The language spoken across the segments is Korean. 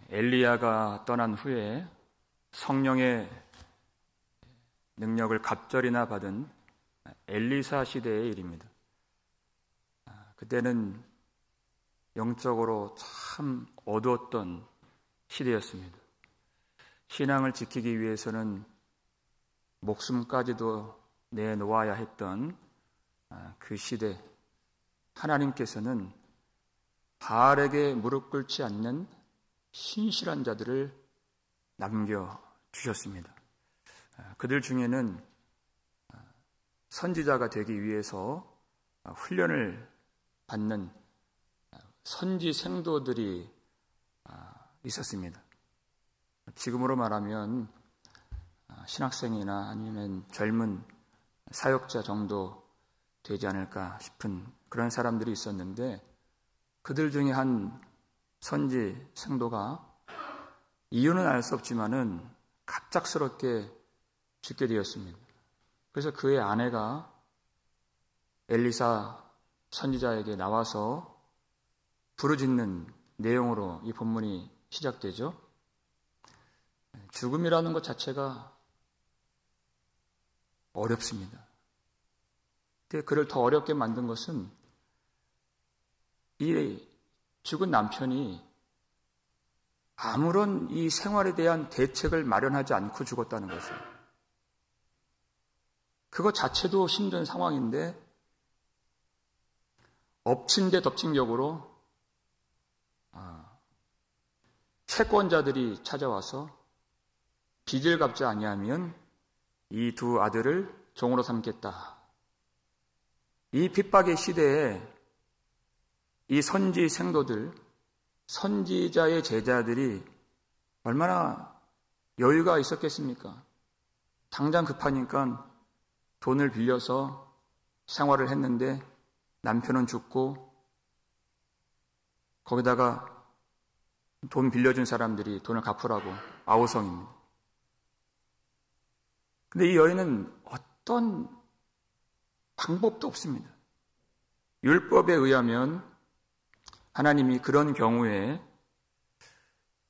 엘리야가 떠난 후에 성령의 능력을 갑절이나 받은 엘리사 시대의 일입니다. 그때는 영적으로 참 어두웠던 시대였습니다. 신앙을 지키기 위해서는 목숨까지도 내놓아야 했던 그 시대, 하나님께서는 바알에게 무릎 꿇지 않는 신실한 자들을 남겨주셨습니다. 그들 중에는 선지자가 되기 위해서 훈련을 받는 선지 생도들이 있었습니다. 지금으로 말하면 신학생이나 아니면 젊은 사역자 정도 되지 않을까 싶은 그런 사람들이 있었는데, 그들 중에 한 선지 생도가 이유는 알 수 없지만은 갑작스럽게 죽게 되었습니다. 그래서 그의 아내가 엘리사 선지자에게 나와서 부르짖는 내용으로 이 본문이 시작되죠. 죽음이라는 것 자체가 어렵습니다. 근데 그를 더 어렵게 만든 것은 이 죽은 남편이 아무런 이 생활에 대한 대책을 마련하지 않고 죽었다는 것이에요. 그것 자체도 힘든 상황인데 엎친 데 덮친 격으로 채권자들이 찾아와서 빚을 갚지 아니하면 이 두 아들을 종으로 삼겠다. 이 핍박의 시대에 이 선지 생도들, 선지자의 제자들이 얼마나 여유가 있었겠습니까? 당장 급하니까 돈을 빌려서 생활을 했는데 남편은 죽고 거기다가 돈 빌려준 사람들이 돈을 갚으라고 아우성입니다. 근데 이 여인은 어떤 방법도 없습니다. 율법에 의하면 하나님이 그런 경우에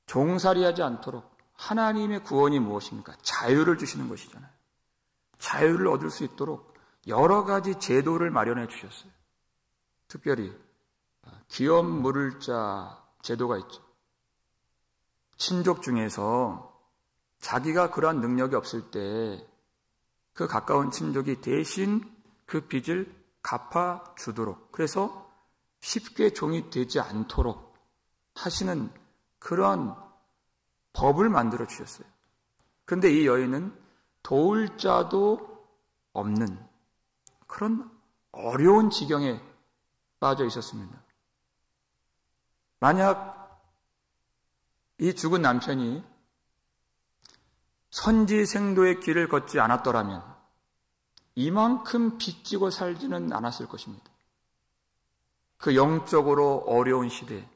종살이하지 않도록 하나님의 구원이 무엇입니까? 자유를 주시는 것이잖아요. 자유를 얻을 수 있도록 여러 가지 제도를 마련해 주셨어요. 특별히 기업 물을 자 제도가 있죠. 친족 중에서 자기가 그러한 능력이 없을 때 그 가까운 친족이 대신 그 빚을 갚아주도록, 그래서 쉽게 종이 되지 않도록 하시는 그러한 법을 만들어 주셨어요. 그런데 이 여인은 도울 자도 없는 그런 어려운 지경에 빠져 있었습니다. 만약 이 죽은 남편이 선지 생도의 길을 걷지 않았더라면 이만큼 빚지고 살지는 않았을 것입니다. 그 영적으로 어려운 시대에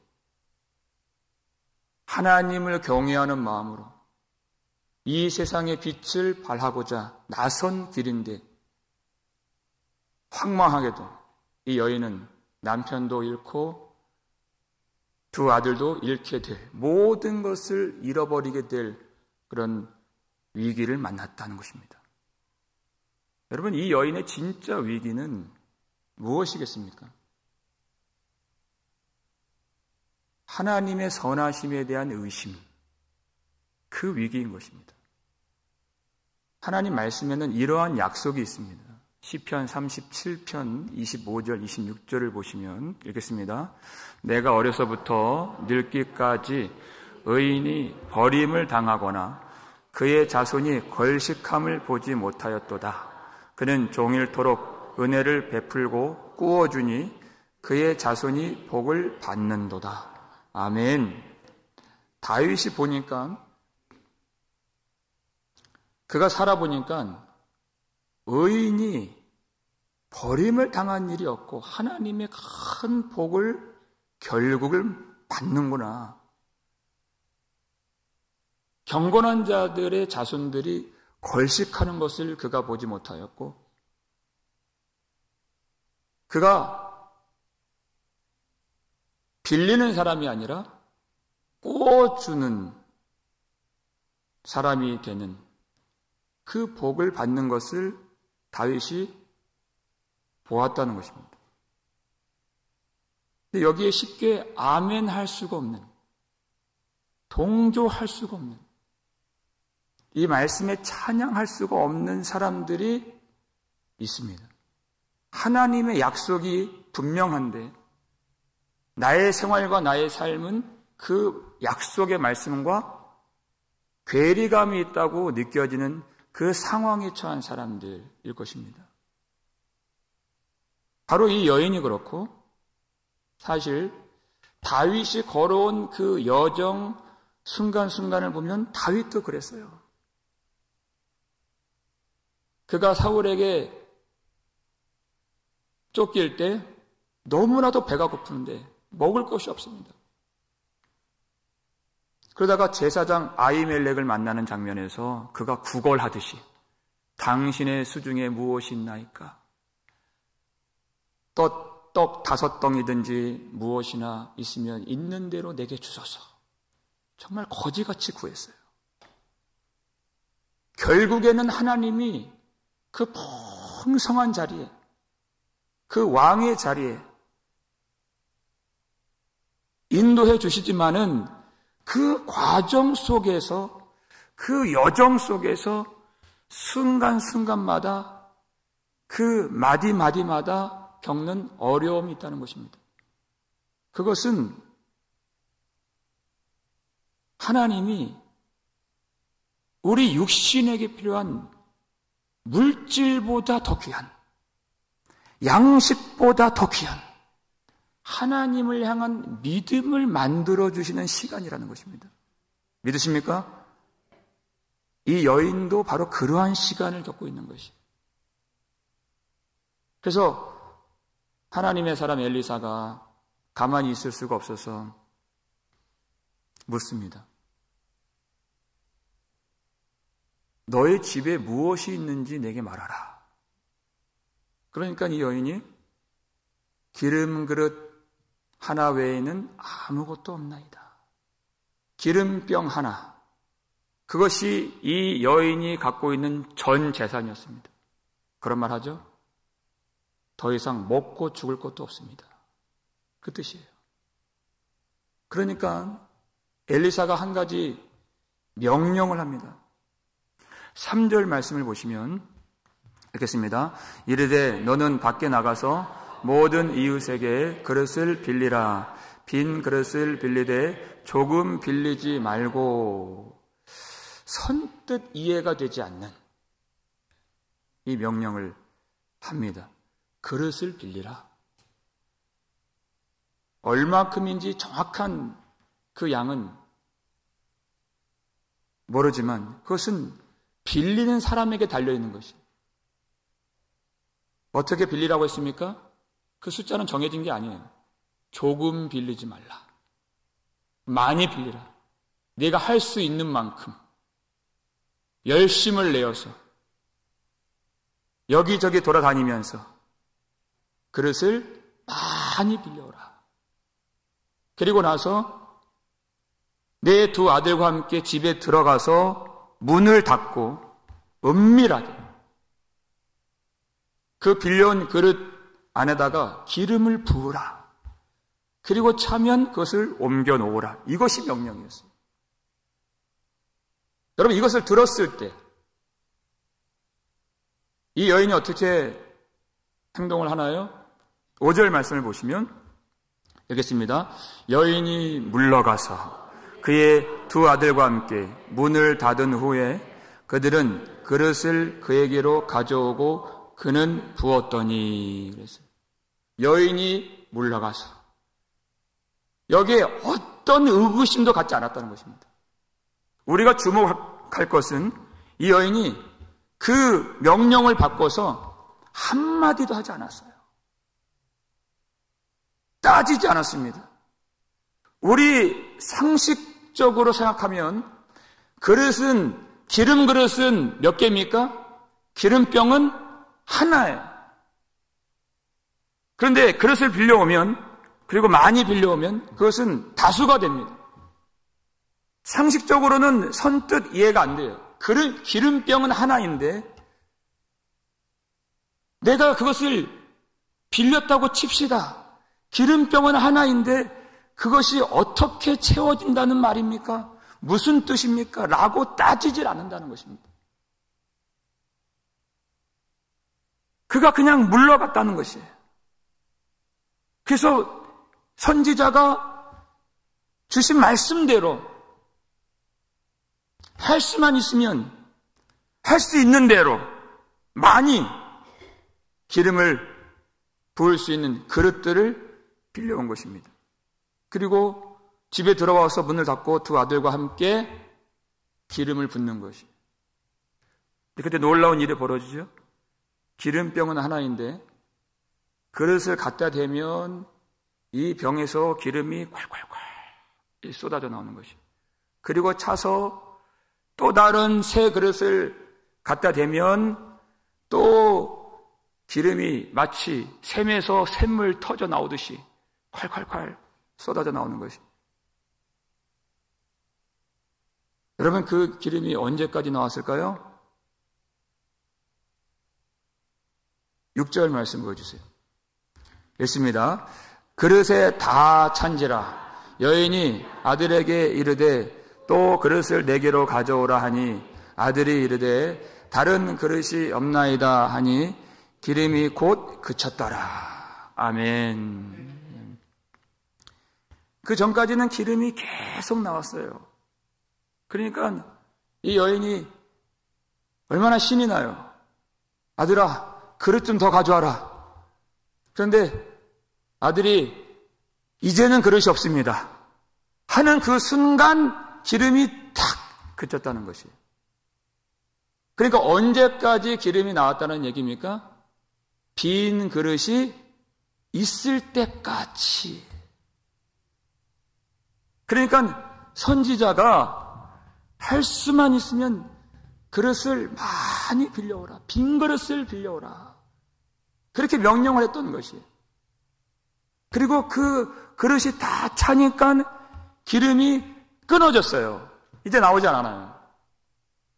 하나님을 경외하는 마음으로 이 세상의 빛을 발하고자 나선 길인데 황망하게도 이 여인은 남편도 잃고 두 아들도 잃게 될, 모든 것을 잃어버리게 될 그런 위기를 만났다는 것입니다. 여러분, 이 여인의 진짜 위기는 무엇이겠습니까? 하나님의 선하심에 대한 의심, 그 위기인 것입니다. 하나님 말씀에는 이러한 약속이 있습니다. 시편 37편 25절 26절을 보시면 읽겠습니다. 내가 어려서부터 늙기까지 의인이 버림을 당하거나 그의 자손이 걸식함을 보지 못하였도다. 그는 종일토록 은혜를 베풀고 꾸어주니 그의 자손이 복을 받는도다. 아멘. 다윗이 보니까, 그가 살아보니까 의인이 버림을 당한 일이 없고 하나님의 큰 복을 결국을 받는구나. 경건한 자들의 자손들이 걸식하는 것을 그가 보지 못하였고, 그가 빌리는 사람이 아니라 꿔주는 사람이 되는 그 복을 받는 것을 다윗이 보았다는 것입니다. 근데 여기에 쉽게 아멘 할 수가 없는, 동조할 수가 없는, 이 말씀에 찬양할 수가 없는 사람들이 있습니다. 하나님의 약속이 분명한데 나의 생활과 나의 삶은 그 약속의 말씀과 괴리감이 있다고 느껴지는 그 상황에 처한 사람들일 것입니다. 바로 이 여인이 그렇고, 사실 다윗이 걸어온 그 여정 순간순간을 보면 다윗도 그랬어요. 그가 사울에게 쫓길 때 너무나도 배가 고프는데 먹을 것이 없습니다. 그러다가 제사장 아히멜렉을 만나는 장면에서 그가 구걸하듯이 당신의 수중에 무엇이 있나이까? 떡 5덩이든지 무엇이나 있으면 있는 대로 내게 주소서. 정말 거지같이 구했어요. 결국에는 하나님이 그 풍성한 자리에, 그 왕의 자리에 인도해 주시지만은 그 과정 속에서, 그 여정 속에서 순간순간마다 그 마디마디마다 겪는 어려움이 있다는 것입니다. 그것은 하나님이 우리 육신에게 필요한 물질보다 더 귀한, 양식보다 더 귀한 하나님을 향한 믿음을 만들어주시는 시간이라는 것입니다. 믿으십니까? 이 여인도 바로 그러한 시간을 겪고 있는 것이. 그래서 하나님의 사람 엘리사가 가만히 있을 수가 없어서 묻습니다. 너의 집에 무엇이 있는지 내게 말하라. 그러니까 이 여인이 기름 그릇 하나 외에는 아무것도 없나이다. 기름병 하나. 그것이 이 여인이 갖고 있는 전 재산이었습니다. 그런 말 하죠? 더 이상 먹고 죽을 것도 없습니다. 그 뜻이에요. 그러니까 엘리사가 한 가지 명령을 합니다. 3절 말씀을 보시면 읽겠습니다. 이르되 너는 밖에 나가서 모든 이웃에게 그릇을 빌리라. 빈 그릇을 빌리되 조금 빌리지 말고. 선뜻 이해가 되지 않는 이 명령을 합니다. 그릇을 빌리라. 얼마큼인지 정확한 그 양은 모르지만 그것은 빌리는 사람에게 달려있는 것이에요. 어떻게 빌리라고 했습니까? 그 숫자는 정해진 게 아니에요. 조금 빌리지 말라. 많이 빌리라. 네가 할 수 있는 만큼 열심을 내어서 여기저기 돌아다니면서 그릇을 많이 빌려오라. 그리고 나서 내 두 아들과 함께 집에 들어가서 문을 닫고 은밀하게 그 빌려온 그릇 안에다가 기름을 부으라. 그리고 차면 그것을 옮겨 놓으라. 이것이 명령이었어요. 여러분, 이것을 들었을 때 이 여인이 어떻게 행동을 하나요? 5절 말씀을 보시면 읽겠습니다. 여인이 물러가서 그의 두 아들과 함께 문을 닫은 후에 그들은 그릇을 그에게로 가져오고 그는 부었더니. 그랬어요. 여인이 물러가서 여기에 어떤 의구심도 갖지 않았다는 것입니다. 우리가 주목할 것은 이 여인이 그 명령을 바꿔서 한마디도 하지 않았어요. 따지지 않았습니다. 우리 상식적으로 생각하면 기름 그릇은 몇 개입니까? 기름병은 하나예요. 그런데 그릇을 빌려오면, 그리고 많이 빌려오면 그것은 다수가 됩니다. 상식적으로는 선뜻 이해가 안 돼요. 기름병은 하나인데 내가 그것을 빌렸다고 칩시다. 기름병은 하나인데 그것이 어떻게 채워진다는 말입니까? 무슨 뜻입니까? 라고 따지질 않는다는 것입니다. 그가 그냥 물러갔다는 것이에요. 그래서 선지자가 주신 말씀대로 할 수만 있으면 할 수 있는 대로 많이 기름을 부을 수 있는 그릇들을 빌려온 것입니다. 그리고 집에 들어와서 문을 닫고 두 아들과 함께 기름을 붓는 것이. 그때 놀라운 일이 벌어지죠. 기름병은 하나인데 그릇을 갖다 대면 이 병에서 기름이 콸콸콸 쏟아져 나오는 것이. 그리고 차서 또 다른 새 그릇을 갖다 대면 또 기름이 마치 샘에서 샘물 터져 나오듯이 콸콸콸 쏟아져 나오는 것이. 여러분, 그 기름이 언제까지 나왔을까요? 6절 말씀 보여주세요. 읽습니다. 그릇에 다 찬지라. 여인이 아들에게 이르되 또 그릇을 내게로 가져오라 하니 아들이 이르되 다른 그릇이 없나이다 하니 기름이 곧 그쳤더라. 아멘. 그 전까지는 기름이 계속 나왔어요. 그러니까 이 여인이 얼마나 신이 나요. 아들아, 그릇 좀 더 가져와라. 그런데 아들이 이제는 그릇이 없습니다 하는 그 순간 기름이 탁 그쳤다는 것이에요. 그러니까 언제까지 기름이 나왔다는 얘기입니까? 빈 그릇이 있을 때까지. 그러니까 선지자가 할 수만 있으면 그릇을 많이 빌려오라. 빈 그릇을 빌려오라. 그렇게 명령을 했던 것이에요. 그리고 그 그릇이 다 차니까 기름이 끊어졌어요. 이제 나오지 않아요.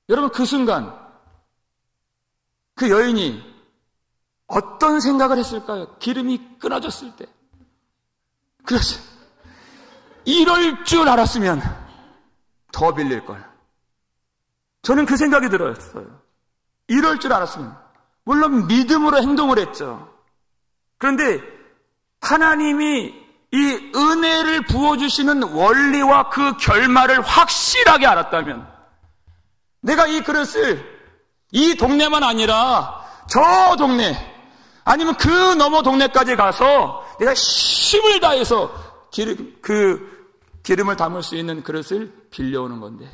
여러분, 그 순간 그 여인이 어떤 생각을 했을까요? 기름이 끊어졌을 때. 그래서 이럴 줄 알았으면 더 빌릴걸. 저는 그 생각이 들었어요. 이럴 줄 알았으면. 물론 믿음으로 행동을 했죠. 그런데 하나님이 이 은혜를 부어주시는 원리와 그 결말을 확실하게 알았다면 내가 이 그릇을 이 동네만 아니라 저 동네 아니면 그 너머 동네까지 가서 내가 힘을 다해서 기름을 담을 수 있는 그릇을 빌려오는 건데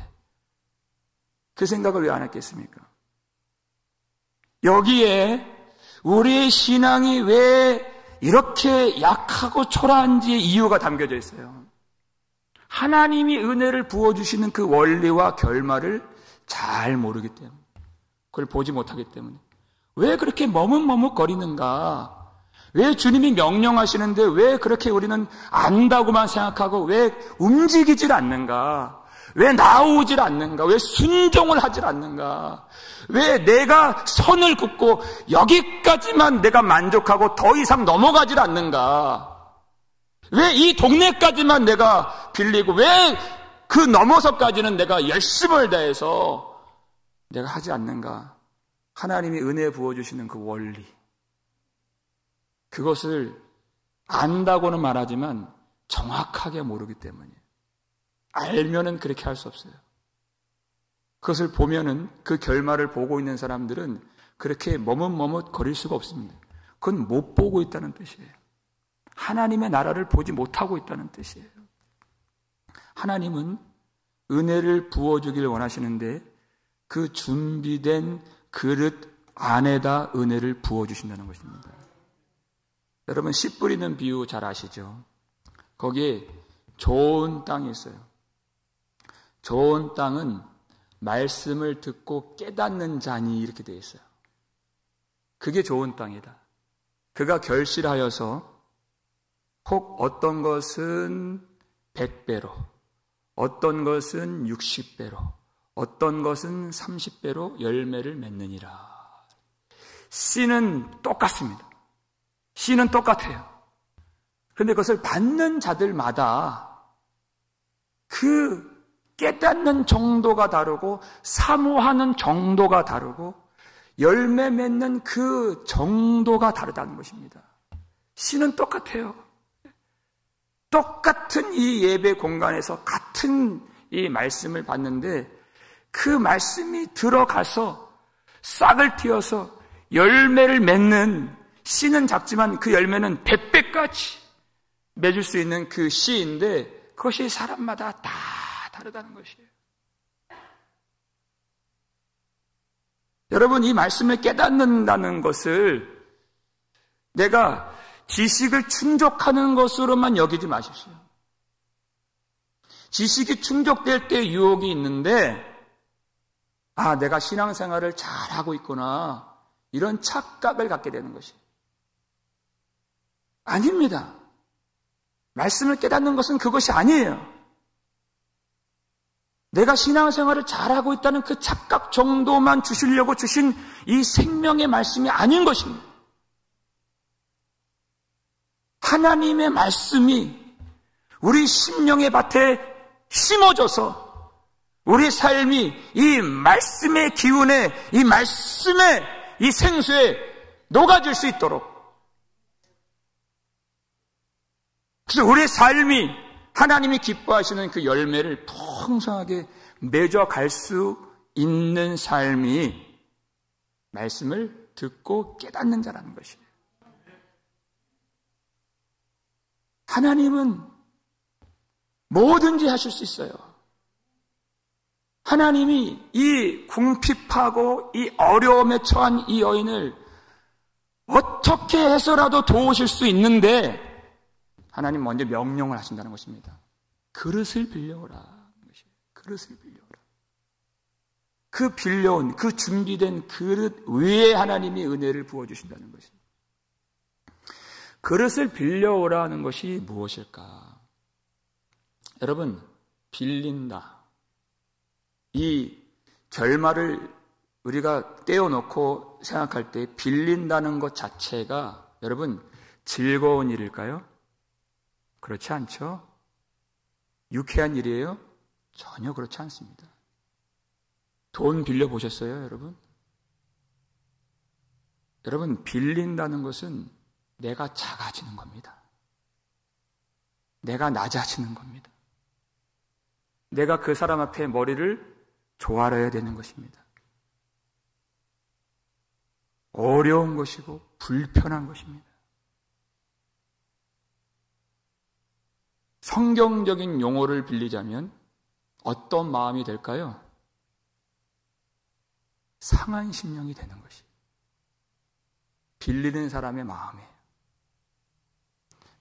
그 생각을 왜 안 했겠습니까? 여기에 우리의 신앙이 왜 이렇게 약하고 초라한지의 이유가 담겨져 있어요. 하나님이 은혜를 부어주시는 그 원리와 결말을 잘 모르기 때문에, 그걸 보지 못하기 때문에 왜 그렇게 머뭇머뭇거리는가? 왜 주님이 명령하시는데 왜 그렇게 우리는 안다고만 생각하고 왜 움직이질 않는가? 왜 나오질 않는가? 왜 순종을 하질 않는가? 왜 내가 선을 긋고 여기까지만 내가 만족하고 더 이상 넘어가질 않는가? 왜 이 동네까지만 내가 빌리고 왜 그 넘어서까지는 내가 열심을 다해서 내가 하지 않는가? 하나님이 은혜 부어주시는 그 원리, 그것을 안다고는 말하지만 정확하게 모르기 때문이에요. 알면은 그렇게 할 수 없어요. 그것을 보면은 그 결말을 보고 있는 사람들은 그렇게 머뭇머뭇거릴 수가 없습니다. 그건 못 보고 있다는 뜻이에요. 하나님의 나라를 보지 못하고 있다는 뜻이에요. 하나님은 은혜를 부어주길 원하시는데 그 준비된 그릇 안에다 은혜를 부어주신다는 것입니다. 여러분, 씨 뿌리는 비유 잘 아시죠? 거기에 좋은 땅이 있어요. 좋은 땅은 말씀을 듣고 깨닫는 자니 이렇게 되어 있어요. 그게 좋은 땅이다. 그가 결실하여서 혹 어떤 것은 100배로 어떤 것은 60배로, 어떤 것은 30배로 열매를 맺느니라. 씨는 똑같습니다. 씨는 똑같아요. 그런데 그것을 받는 자들마다 그 깨닫는 정도가 다르고 사모하는 정도가 다르고 열매 맺는 그 정도가 다르다는 것입니다. 씨는 똑같아요. 똑같은 이 예배 공간에서 같은 이 말씀을 받는데 그 말씀이 들어가서 싹을 틔어서 열매를 맺는, 씨는 작지만 그 열매는 100배까지 맺을 수 있는 그 씨인데 그것이 사람마다 다 다르다는 것이에요. 여러분, 이 말씀을 깨닫는다는 것을 내가 지식을 충족하는 것으로만 여기지 마십시오. 지식이 충족될 때 유혹이 있는데, 아, 내가 신앙생활을 잘하고 있구나, 이런 착각을 갖게 되는 것이에요. 아닙니다. 말씀을 깨닫는 것은 그것이 아니에요. 내가 신앙생활을 잘하고 있다는 그 착각 정도만 주시려고 주신 이 생명의 말씀이 아닌 것입니다. 하나님의 말씀이 우리 심령의 밭에 심어져서 우리 삶이 이 말씀의 기운에, 이 말씀의 이 생수에 녹아질 수 있도록, 그래서 우리 삶이 하나님이 기뻐하시는 그 열매를 풍성하게 맺어갈 수 있는 삶이 말씀을 듣고 깨닫는 자라는 것이에요. 하나님은 뭐든지 하실 수 있어요. 하나님이 이 궁핍하고 이 어려움에 처한 이 여인을 어떻게 해서라도 도우실 수 있는데 하나님 먼저 명령을 하신다는 것입니다. 그릇을 빌려오라. 그릇을 빌려오라. 그 빌려온, 그 준비된 그릇 위에 하나님이 은혜를 부어주신다는 것입니다. 그릇을 빌려오라는 것이 무엇일까? 여러분, 빌린다. 이 결말을 우리가 떼어놓고 생각할 때 빌린다는 것 자체가 여러분 즐거운 일일까요? 그렇지 않죠? 유쾌한 일이에요? 전혀 그렇지 않습니다. 돈 빌려보셨어요, 여러분? 여러분, 빌린다는 것은 내가 작아지는 겁니다. 내가 낮아지는 겁니다. 내가 그 사람 앞에 머리를 조아려야 되는 것입니다. 어려운 것이고 불편한 것입니다. 성경적인 용어를 빌리자면 어떤 마음이 될까요? 상한 심령이 되는 것이 빌리는 사람의 마음이에요.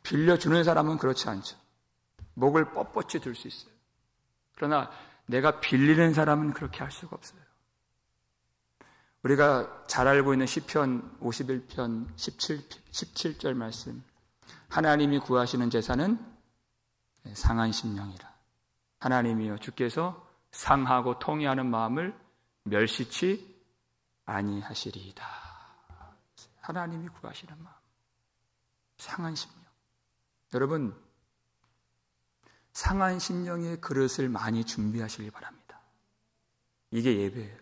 빌려주는 사람은 그렇지 않죠. 목을 뻣뻣이 들 수 있어요. 그러나 내가 빌리는 사람은 그렇게 할 수가 없어요. 우리가 잘 알고 있는 시편 51편 17절 말씀, 하나님이 구하시는 제사는 상한 심령이라. 하나님이여, 주께서 상하고 통회하는 마음을 멸시치 아니하시리이다. 하나님이 구하시는 마음, 상한 심령. 여러분, 상한 심령의 그릇을 많이 준비하시기 바랍니다. 이게 예배예요.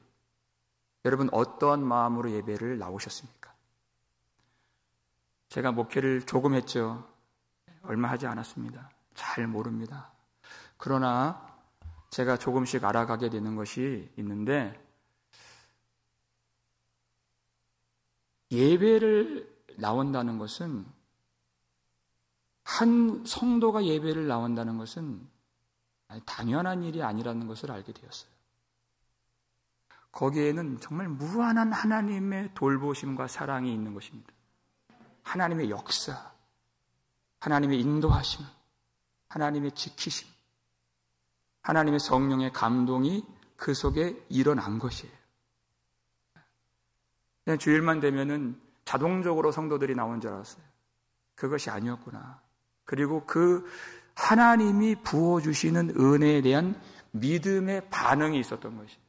여러분, 어떠한 마음으로 예배를 나오셨습니까? 제가 목회를 조금 했죠. 얼마 하지 않았습니다. 잘 모릅니다. 그러나 제가 조금씩 알아가게 되는 것이 있는데, 예배를 나온다는 것은, 한 성도가 예배를 나온다는 것은 당연한 일이 아니라는 것을 알게 되었어요. 거기에는 정말 무한한 하나님의 돌보심과 사랑이 있는 것입니다. 하나님의 역사, 하나님의 인도하심, 하나님의 지키심, 하나님의 성령의 감동이 그 속에 일어난 것이에요. 그냥 주일만 되면은 자동적으로 성도들이 나온 줄 알았어요. 그것이 아니었구나. 그리고 그 하나님이 부어주시는 은혜에 대한 믿음의 반응이 있었던 것이에요.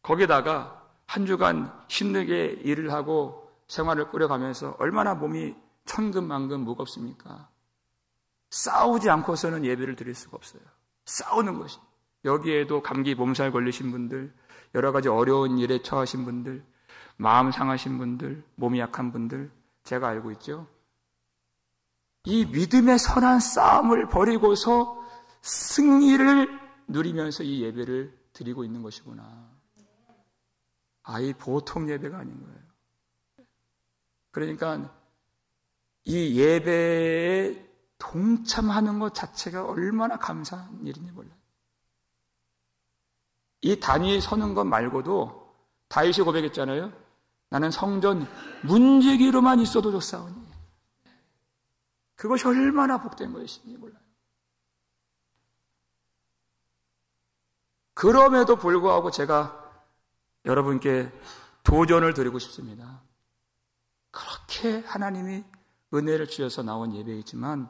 거기다가 한 주간 힘들게 일을 하고 생활을 꾸려가면서 얼마나 몸이 천근만근 무겁습니까? 싸우지 않고서는 예배를 드릴 수가 없어요. 싸우는 것이. 여기에도 감기 몸살 걸리신 분들, 여러 가지 어려운 일에 처하신 분들, 마음 상하신 분들, 몸이 약한 분들, 제가 알고 있죠. 이 믿음의 선한 싸움을 벌이고서 승리를 누리면서 이 예배를 드리고 있는 것이구나. 이 보통 예배가 아닌 거예요. 그러니까 이 예배에 동참하는 것 자체가 얼마나 감사한 일인지 몰라요. 이 단위에 서는 것 말고도 다윗이 고백했잖아요. 나는 성전 문지기로만 있어도 좋사오니. 그것이 얼마나 복된 것인지 몰라요. 그럼에도 불구하고 제가 여러분께 도전을 드리고 싶습니다. 그렇게 하나님이 은혜를 주셔서 나온 예배이지만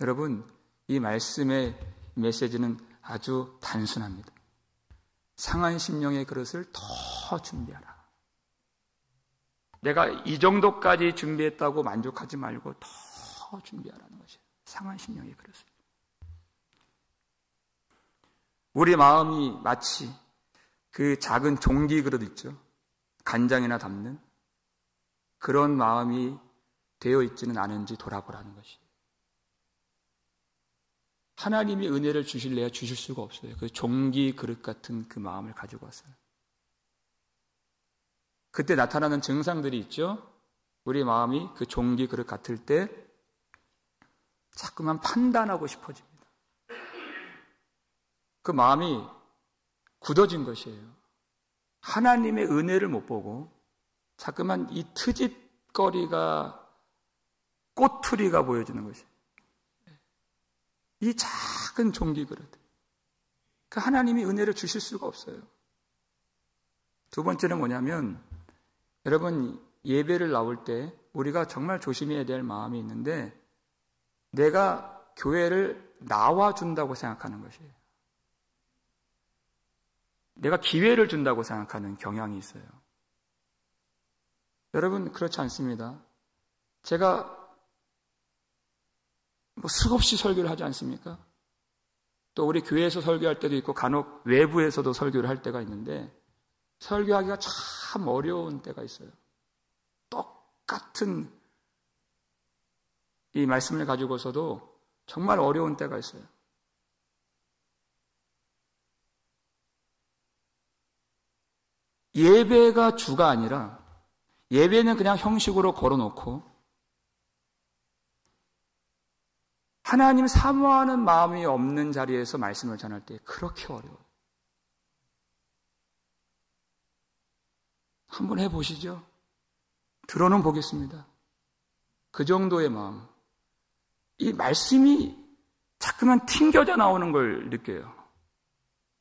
여러분, 이 말씀의 메시지는 아주 단순합니다. 상한 심령의 그릇을 더 준비하라. 내가 이 정도까지 준비했다고 만족하지 말고 더 준비하라는 것이에요. 상한 심령의 그릇을. 우리 마음이 마치 그 작은 종기 그릇 있죠. 간장이나 담는 그런 마음이 되어 있지는 않은지 돌아보라는 것이에요. 하나님이 은혜를 주실래야 주실 수가 없어요. 그 종기 그릇 같은 그 마음을 가지고 왔어요. 그때 나타나는 증상들이 있죠. 우리 마음이 그 종기 그릇 같을 때 자꾸만 판단하고 싶어집니다. 그 마음이 굳어진 것이에요. 하나님의 은혜를 못 보고 자꾸만 이 트집거리가 꼬투리가 보여지는 것이에요. 이 작은 종기 그릇. 그 하나님이 은혜를 주실 수가 없어요. 두 번째는 뭐냐면 여러분 예배를 나올 때 우리가 정말 조심해야 될 마음이 있는데 내가 교회를 나와준다고 생각하는 것이에요. 내가 기회를 준다고 생각하는 경향이 있어요. 여러분 그렇지 않습니다. 제가 수없이 설교를 하지 않습니까? 또 우리 교회에서 설교할 때도 있고 간혹 외부에서도 설교를 할 때가 있는데 설교하기가 참 어려운 때가 있어요. 똑같은 이 말씀을 가지고서도 정말 어려운 때가 있어요. 예배가 주가 아니라 예배는 그냥 형식으로 걸어놓고 하나님 사모하는 마음이 없는 자리에서 말씀을 전할 때 그렇게 어려워요. 한번 해보시죠. 들어는 보겠습니다. 그 정도의 마음. 이 말씀이 자꾸만 튕겨져 나오는 걸 느껴요.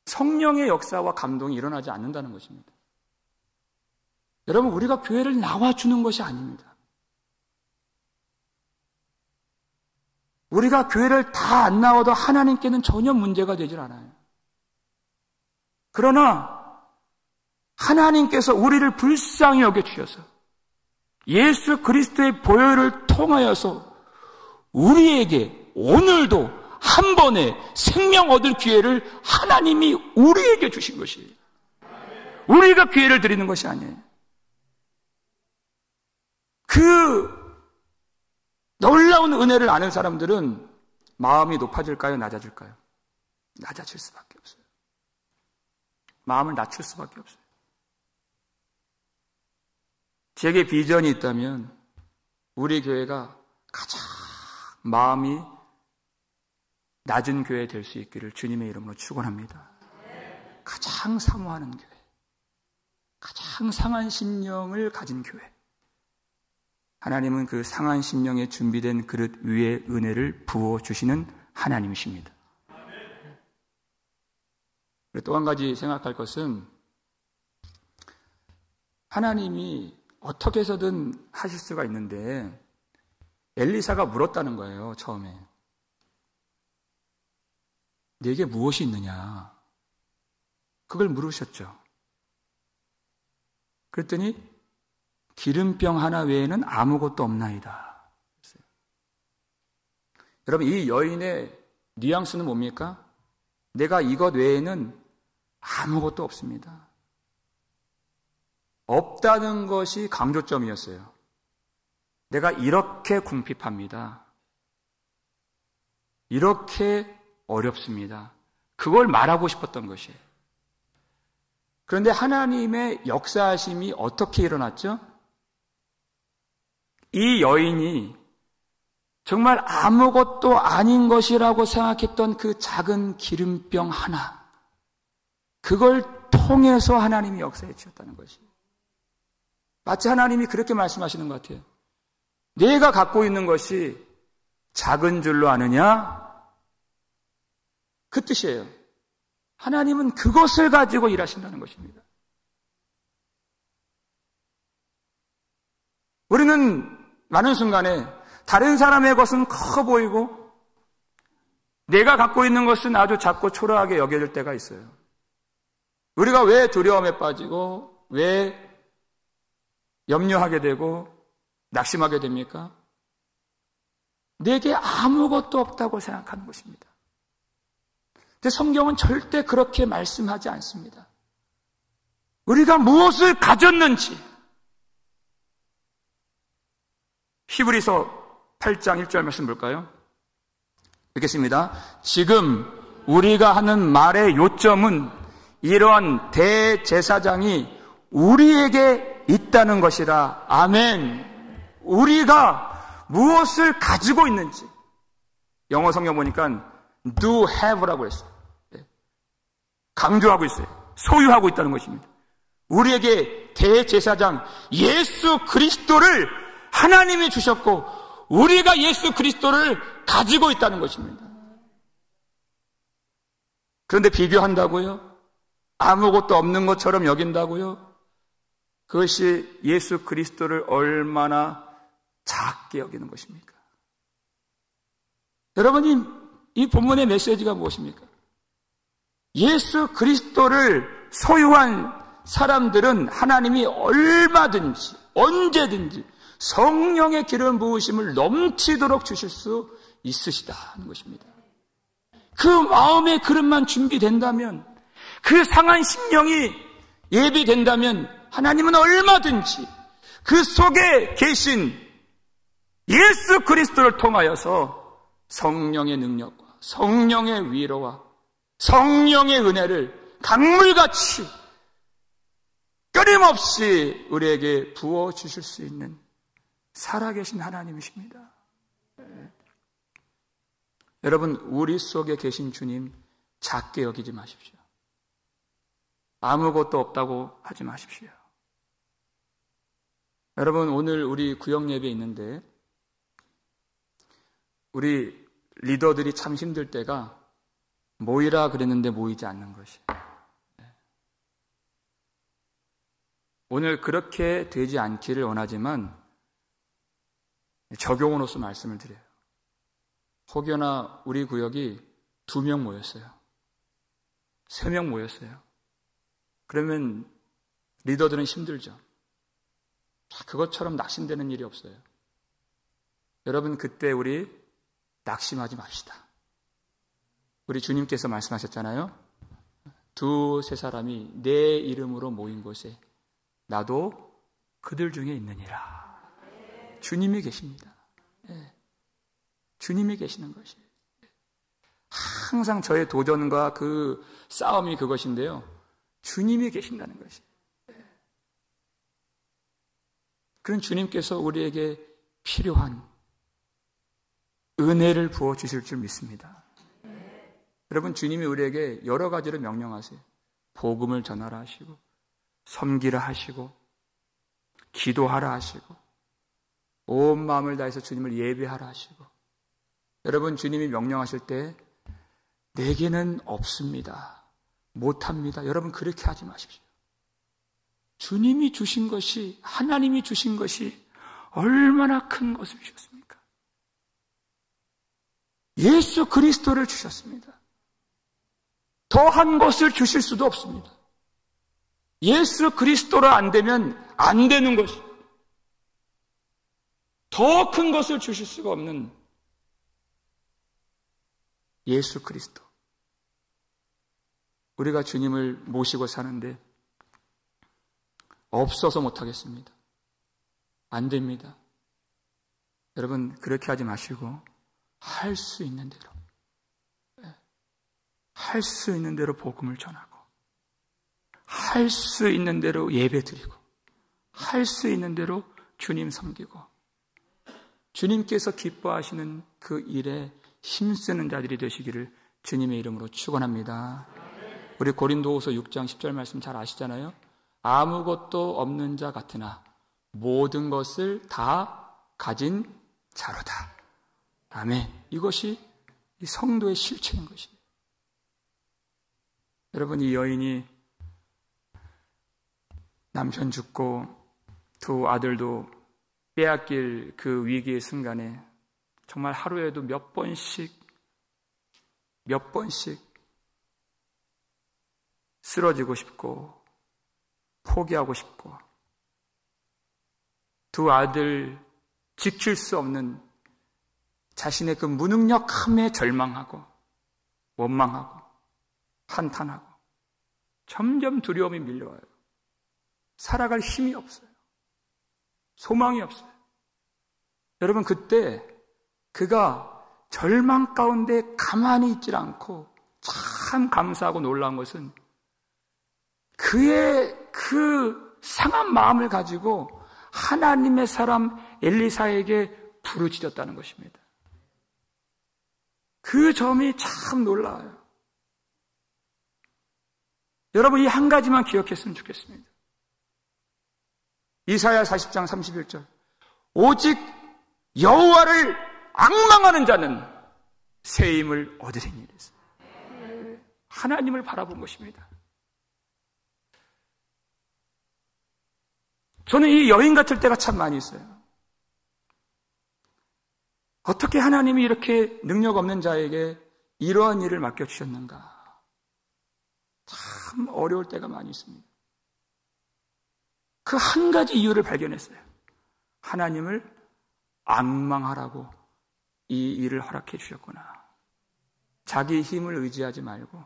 성령의 역사와 감동이 일어나지 않는다는 것입니다. 여러분, 우리가 교회를 나와주는 것이 아닙니다. 우리가 교회를 다 안 나와도 하나님께는 전혀 문제가 되질 않아요. 그러나 하나님께서 우리를 불쌍히 여겨주셔서 예수 그리스도의 보혈을 통하여서 우리에게 오늘도 한 번에 생명 얻을 기회를 하나님이 우리에게 주신 것이에요. 우리가 기회를 드리는 것이 아니에요. 그 놀라운 은혜를 아는 사람들은 마음이 높아질까요? 낮아질까요? 낮아질 수밖에 없어요. 마음을 낮출 수밖에 없어요. 제게 비전이 있다면 우리 교회가 가장 마음이 낮은 교회 될 수 있기를 주님의 이름으로 축원합니다. 가장 사모하는 교회, 가장 상한 심령을 가진 교회. 하나님은 그 상한 심령에 준비된 그릇 위에 은혜를 부어주시는 하나님이십니다. 또 한 가지 생각할 것은 하나님이 어떻게 해서든 하실 수가 있는데 엘리사가 물었다는 거예요. 처음에 네게 무엇이 있느냐? 그걸 물으셨죠. 그랬더니 기름병 하나 외에는 아무것도 없나이다. 여러분, 이 여인의 뉘앙스는 뭡니까? 내가 이것 외에는 아무것도 없습니다. 없다는 것이 강조점이었어요. 내가 이렇게 궁핍합니다. 이렇게 어렵습니다. 그걸 말하고 싶었던 것이에요. 그런데 하나님의 역사하심이 어떻게 일어났죠? 이 여인이 정말 아무것도 아닌 것이라고 생각했던 그 작은 기름병 하나, 그걸 통해서 하나님이 역사해 주셨다는 것이에요. 마치 하나님이 그렇게 말씀하시는 것 같아요. 내가 갖고 있는 것이 작은 줄로 아느냐? 그 뜻이에요. 하나님은 그것을 가지고 일하신다는 것입니다. 우리는 많은 순간에 다른 사람의 것은 커 보이고 내가 갖고 있는 것은 아주 작고 초라하게 여겨질 때가 있어요. 우리가 왜 두려움에 빠지고 왜 염려하게 되고 낙심하게 됩니까? 내게 아무것도 없다고 생각하는 것입니다. 근데 성경은 절대 그렇게 말씀하지 않습니다. 우리가 무엇을 가졌는지, 히브리서 8장 1절 말씀 볼까요? 읽겠습니다. 지금 우리가 하는 말의 요점은 이러한 대제사장이 우리에게 있다는 것이라. 아멘. 우리가 무엇을 가지고 있는지. 영어 성경 보니까 do have라고 했어요. 강조하고 있어요. 소유하고 있다는 것입니다. 우리에게 대제사장 예수 그리스도를 하나님이 주셨고 우리가 예수 그리스도를 가지고 있다는 것입니다. 그런데 비교한다고요? 아무것도 없는 것처럼 여긴다고요? 그것이 예수 그리스도를 얼마나 작게 여기는 것입니까? 여러분이 이 본문의 메시지가 무엇입니까? 예수 그리스도를 소유한 사람들은 하나님이 얼마든지 언제든지 성령의 기름 부으심을 넘치도록 주실 수 있으시다는 것입니다. 그 마음의 그릇만 준비된다면, 그 상한 심령이 예비된다면 하나님은 얼마든지 그 속에 계신 예수 그리스도를 통하여서 성령의 능력과 성령의 위로와 성령의 은혜를 강물같이 끊임없이 우리에게 부어주실 수 있는 살아계신 하나님이십니다. 여러분, 우리 속에 계신 주님 작게 여기지 마십시오. 아무것도 없다고 하지 마십시오. 여러분, 오늘 우리 구역 예배 있는데 우리 리더들이 참 힘들 때가 모이라 그랬는데 모이지 않는 것이. 오늘 그렇게 되지 않기를 원하지만 적용으로서 말씀을 드려요. 혹여나 우리 구역이 2명 모였어요. 3명 모였어요. 그러면 리더들은 힘들죠. 그것처럼 낙심되는 일이 없어요. 여러분, 그때 우리 낙심하지 맙시다. 우리 주님께서 말씀하셨잖아요. 2-3 사람이 내 이름으로 모인 곳에 나도 그들 중에 있느니라. 주님이 계십니다. 주님이 계시는 것이에요. 항상 저의 도전과 그 싸움이 그것인데요. 주님이 계신다는 것이에요. 그런 주님께서 우리에게 필요한 은혜를 부어주실 줄 믿습니다. 여러분, 주님이 우리에게 여러 가지로 명령하세요. 복음을 전하라 하시고, 섬기라 하시고, 기도하라 하시고, 온 마음을 다해서 주님을 예배하라 하시고. 여러분, 주님이 명령하실 때 내게는 없습니다, 못합니다, 여러분 그렇게 하지 마십시오. 주님이 주신 것이, 하나님이 주신 것이 얼마나 큰 것을 주셨습니까? 예수 그리스도를 주셨습니다. 더한 것을 주실 수도 없습니다. 예수 그리스도로 안 되면 안 되는 것입니다. 더 큰 것을 주실 수가 없는 예수 그리스도. 우리가 주님을 모시고 사는데 없어서 못하겠습니다. 안 됩니다. 여러분 그렇게 하지 마시고 할 수 있는 대로, 할 수 있는 대로 복음을 전하고, 할 수 있는 대로 예배 드리고, 할 수 있는 대로 주님 섬기고, 주님께서 기뻐하시는 그 일에 힘쓰는 자들이 되시기를 주님의 이름으로 축원합니다. 우리 고린도후서 6장 10절 말씀 잘 아시잖아요. 아무것도 없는 자 같으나 모든 것을 다 가진 자로다. 아멘. 이것이 이 성도의 실체인 것이에요. 여러분, 이 여인이 남편 죽고 두 아들도 빼앗길 그 위기의 순간에 정말 하루에도 몇 번씩 쓰러지고 싶고 포기하고 싶고 두 아들 지킬 수 없는 자신의 그 무능력함에 절망하고 원망하고 한탄하고 점점 두려움이 밀려와요. 살아갈 힘이 없어요. 소망이 없어요. 여러분, 그때 그가 절망 가운데 가만히 있질 않고 참 감사하고 놀라운 것은 그의 그 상한 마음을 가지고 하나님의 사람 엘리사에게 부르짖었다는 것입니다. 그 점이 참 놀라워요. 여러분, 이 한 가지만 기억했으면 좋겠습니다. 이사야 40장 31절. 오직 여호와를 앙망하는 자는 새 힘을 얻으리니. 하나님을 바라본 것입니다. 저는 이 여인 같을 때가 참 많이 있어요. 어떻게 하나님이 이렇게 능력 없는 자에게 이러한 일을 맡겨주셨는가? 참 어려울 때가 많이 있습니다. 그 한 가지 이유를 발견했어요. 하나님을 앙망하라고 이 일을 허락해 주셨구나. 자기 힘을 의지하지 말고,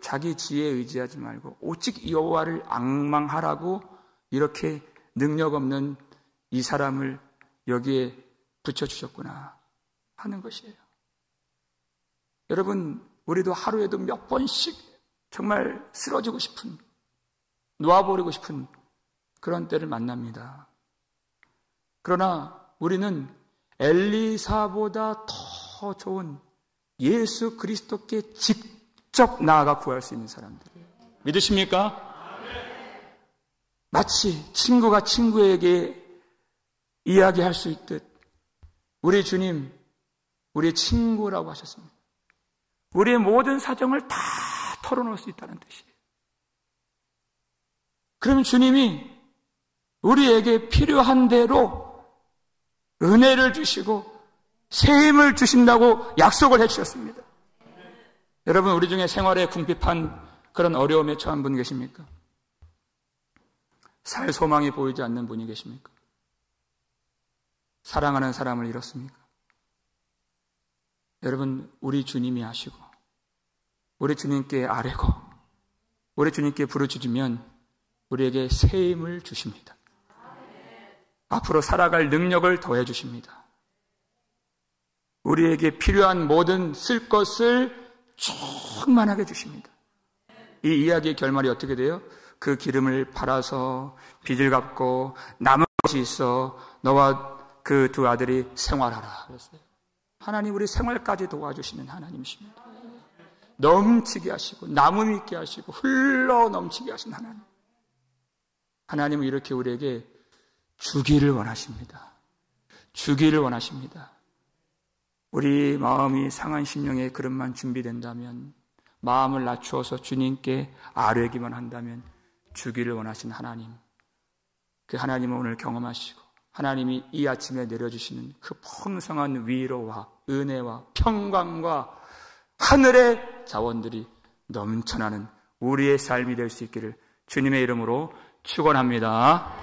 자기 지혜에 의지하지 말고 오직 여호와를 앙망하라고 이렇게 능력 없는 이 사람을 여기에 붙여주셨구나 하는 것이에요. 여러분, 우리도 하루에도 몇 번씩 정말 쓰러지고 싶은, 놓아버리고 싶은 그런 때를 만납니다. 그러나 우리는 엘리사보다 더 좋은 예수 그리스도께 직접 나아가 구할 수 있는 사람들이에요. 믿으십니까? 마치 친구가 친구에게 이야기할 수 있듯 우리 주님, 우리의 친구라고 하셨습니다. 우리의 모든 사정을 다 털어놓을 수 있다는 뜻이에요. 그러면 주님이 우리에게 필요한 대로 은혜를 주시고 새 힘을 주신다고 약속을 해주셨습니다. 여러분, 우리 중에 생활에 궁핍한 그런 어려움에 처한 분 계십니까? 살 소망이 보이지 않는 분이 계십니까? 사랑하는 사람을 잃었습니까? 여러분, 우리 주님이 아시고 우리 주님께 아뢰고 우리 주님께 부르짖으면 우리에게 새 힘을 주십니다. 앞으로 살아갈 능력을 더해 주십니다. 우리에게 필요한 모든 쓸 것을 충만하게 주십니다. 이 이야기의 결말이 어떻게 돼요? 그 기름을 팔아서 빚을 갚고 남은 것이 있어 너와 그 두 아들이 생활하라 그랬어요. 하나님, 우리 생활까지 도와주시는 하나님이십니다. 넘치게 하시고 나무 있게 하시고 흘러 넘치게 하신 하나님. 하나님은 이렇게 우리에게 주기를 원하십니다. 주기를 원하십니다. 우리 마음이 상한 심령의 그릇만 준비된다면, 마음을 낮추어서 주님께 아뢰기만 한다면 주기를 원하신 하나님, 그 하나님을 오늘 경험하시고 하나님이 이 아침에 내려주시는 그 풍성한 위로와 은혜와 평강과 하늘의 자원들이 넘쳐나는 우리의 삶이 될 수 있기를 주님의 이름으로 축원합니다.